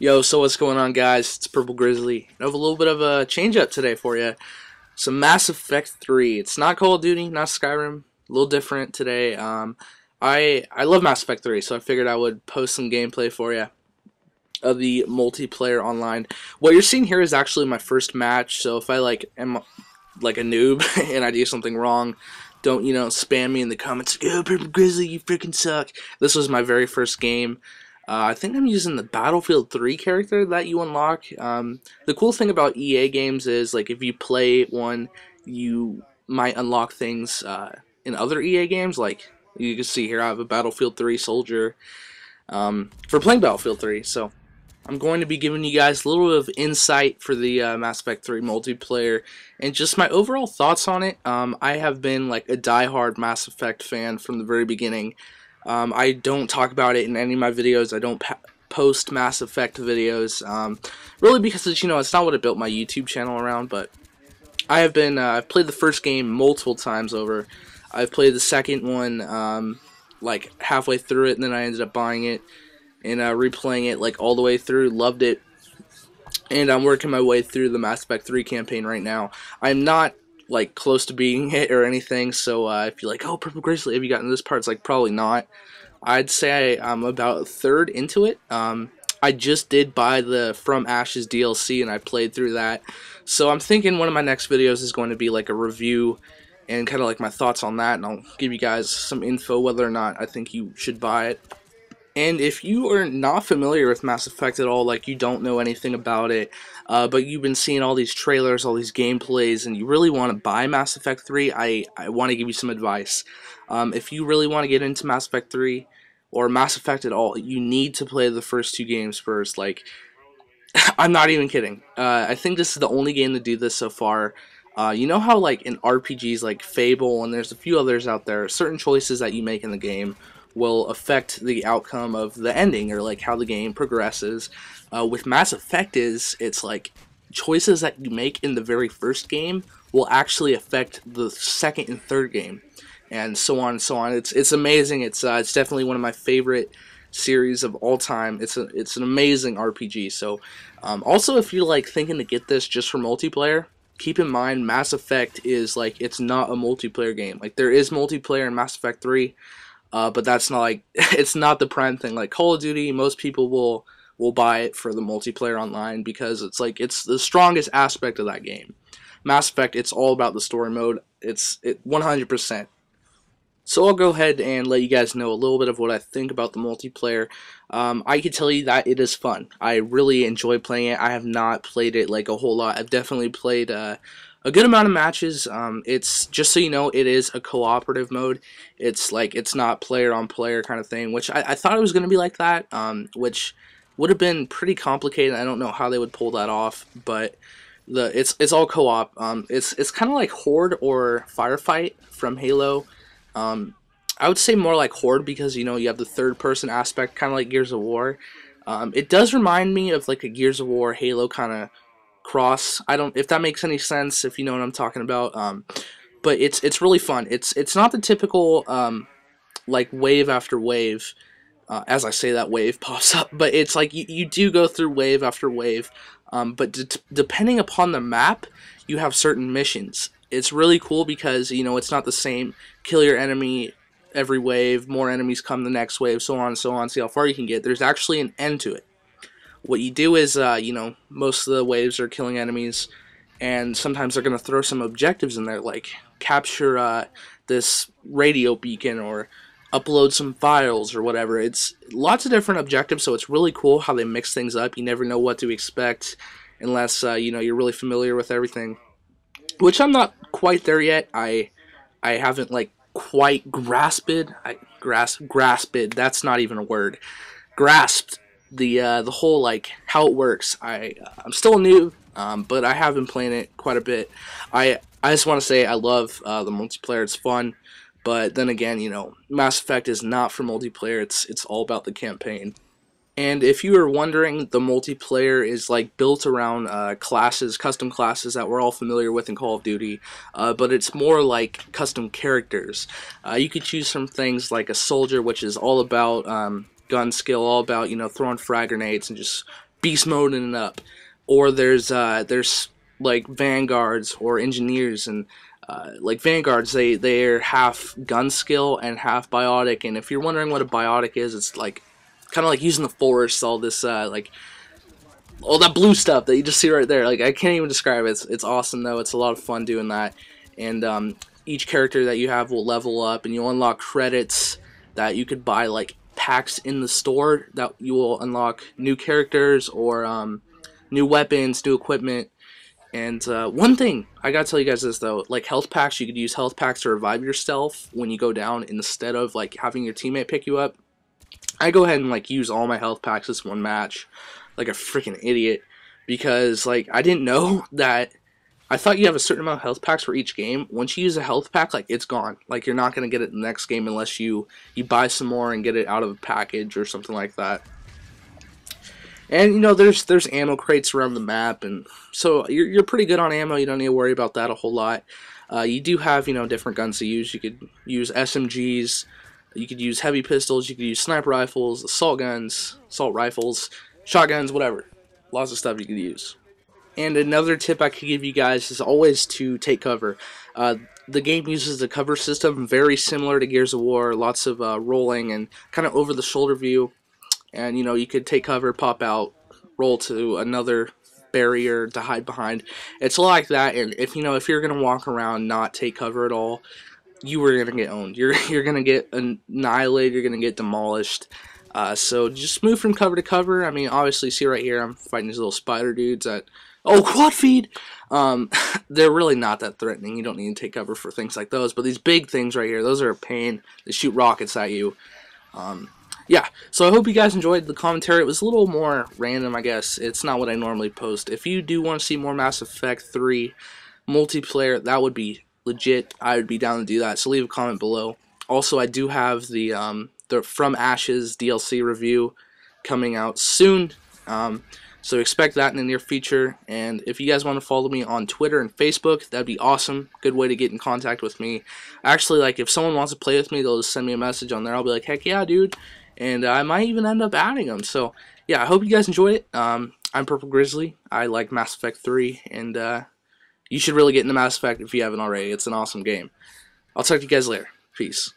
Yo, so what's going on, guys? It's Purple Grizzly. I have a little bit of a change up today for you. Some Mass Effect 3. It's not Call of Duty, not Skyrim. A little different today. I love Mass Effect 3, so I figured I would post some gameplay for you of the multiplayer online. What you're seeing here is actually my first match, so if I am like a noob and I do something wrong, don't spam me in the comments like, "Oh, Purple Grizzly, you freaking suck." This was my very first game. I think I'm using the Battlefield 3 character that you unlock. The cool thing about EA games is, like, if you play one, you might unlock things in other EA games. Like, you can see here, I have a Battlefield 3 soldier for playing Battlefield 3. So, I'm going to be giving you guys a little bit of insight for the Mass Effect 3 multiplayer and just my overall thoughts on it. I have been, like, a diehard Mass Effect fan from the very beginning. I don't talk about it in any of my videos. I don't post Mass Effect videos, really because it's not what I built my YouTube channel around. But I've played the first game multiple times over. I've played the second one like halfway through it, and then I ended up buying it and replaying it like all the way through. Loved it, and I'm working my way through the Mass Effect 3 campaign right now. I'm not like close to beating it or anything, so if you're like, "Oh, Purple Grizzly, have you gotten this part?" It's like, probably not. I'd say I'm about a third into it. I just did buy the From Ashes DLC and I played through that, so I'm thinking one of my next videos is going to be like a review and kind of like my thoughts on that, and I'll give you guys some info whether or not I think you should buy it. And if you are not familiar with Mass Effect at all, like you don't know anything about it, but you've been seeing all these trailers, all these gameplays, and you really want to buy Mass Effect 3, I want to give you some advice. If you really want to get into Mass Effect 3, or Mass Effect at all, you need to play the first two games first. Like, I'm not even kidding. I think this is the only game to do this so far. You know how, like, in RPGs like Fable, and there's a few others out there, certain choices that you make in the game will affect the outcome of the ending, or like how the game progresses. With Mass Effect it's like choices that you make in the very first game will actually affect the second and third game, and so on and so on. It's amazing. It's definitely one of my favorite series of all time. It's an amazing RPG. So also, if you're like thinking to get this just for multiplayer, keep in mind Mass Effect is like, it's not a multiplayer game. Like, there is multiplayer in Mass Effect 3. But that's not like, it's not the prime thing. Like Call of Duty, most people will buy it for the multiplayer online because it's like, it's the strongest aspect of that game. Mass Effect, it's all about the story mode. It's 100%. So I'll go ahead and let you guys know a little bit of what I think about the multiplayer. I can tell you that it is fun. I really enjoy playing it. I have not played it like a whole lot. I've definitely played a good amount of matches. It's, just so you know, it is a cooperative mode. It's like, it's not player on player kind of thing, which I thought it was going to be like that, which would have been pretty complicated. I don't know how they would pull that off, but it's all co-op. It's kind of like Horde or Firefight from Halo. I would say more like Horde because you have the third person aspect, kind of like Gears of War. It does remind me of like a Gears of War Halo kind of cross. I don't, if that makes any sense, if you know what I'm talking about. But it's really fun. It's not the typical like wave after wave. As I say that, wave pops up, but it's like you do go through wave after wave. But depending upon the map, you have certain missions. It's really cool because it's not the same. Kill your enemy every wave, more enemies come the next wave, so on and so on. See how far you can get. There's actually an end to it. What you do is, most of the waves are killing enemies, and sometimes they're going to throw some objectives in there, like capture this radio beacon, or upload some files, or whatever. It's lots of different objectives, so it's really cool how they mix things up. You never know what to expect unless, you're really familiar with everything, which I'm not quite there yet. I haven't, like, quite grasped, that's not even a word, grasped the whole, like, how it works. I'm still new, but I have been playing it quite a bit. I just want to say I love the multiplayer. It's fun, but then again, Mass Effect is not for multiplayer. It's all about the campaign. And if you were wondering, the multiplayer is like built around classes, custom classes that we're all familiar with in Call of Duty, but it's more like custom characters. You could choose from things like a soldier, which is all about gun skill, all about throwing frag grenades and just beast moding it up, or there's like vanguards or engineers, and like vanguards, they're half gun skill and half biotic. And if you're wondering what a biotic is, it's like kind of like using the force, all this like all that blue stuff that you just see right there. Like, I can't even describe it. It's awesome though. It's a lot of fun doing that. And each character that you have will level up, and you'll unlock credits that you could buy like packs in the store that you will unlock new characters or new weapons, new equipment. And one thing I gotta tell you guys is though, like health packs, you could use health packs to revive yourself when you go down instead of like having your teammate pick you up. I go ahead and like use all my health packs this one match, like a freaking idiot, because like I didn't know that. I thought you have a certain amount of health packs for each game. Once you use a health pack, like it's gone. Like you're not gonna get it in the next game unless you buy some more and get it out of a package or something like that. And you know, there's ammo crates around the map, and so you're pretty good on ammo. You don't need to worry about that a whole lot. You do have, you know, different guns to use. You could use SMGs, you could use heavy pistols, you could use sniper rifles, assault guns, assault rifles, shotguns, whatever. Lots of stuff you could use. And another tip I could give you guys is always to take cover. The game uses a cover system very similar to Gears of War. Lots of rolling and kind of over-the-shoulder view. And you know, you could take cover, pop out, roll to another barrier to hide behind. It's like that. And if you know, if you're gonna walk around not take cover at all, you are gonna get owned. You're gonna get annihilated. You're gonna get demolished. So just move from cover to cover. I mean, obviously, see right here, I'm fighting these little spider dudes that. Oh, quad feed! They're really not that threatening. You don't need to take cover for things like those. But these big things right here, those are a pain. They shoot rockets at you. Yeah, so I hope you guys enjoyed the commentary. It was a little more random, I guess. It's not what I normally post. If you do want to see more Mass Effect 3 multiplayer, that would be legit. I would be down to do that, so leave a comment below. Also, I do have the From Ashes DLC review coming out soon. So expect that in the near future. And if you guys want to follow me on Twitter and Facebook, that'd be awesome. Good way to get in contact with me. Actually, like if someone wants to play with me, they'll just send me a message on there. I'll be like, heck yeah, dude. And I might even end up adding them. So yeah, I hope you guys enjoyed it. I'm Purple Grizzly. I like Mass Effect 3, and you should really get into Mass Effect if you haven't already. It's an awesome game. I'll talk to you guys later. Peace.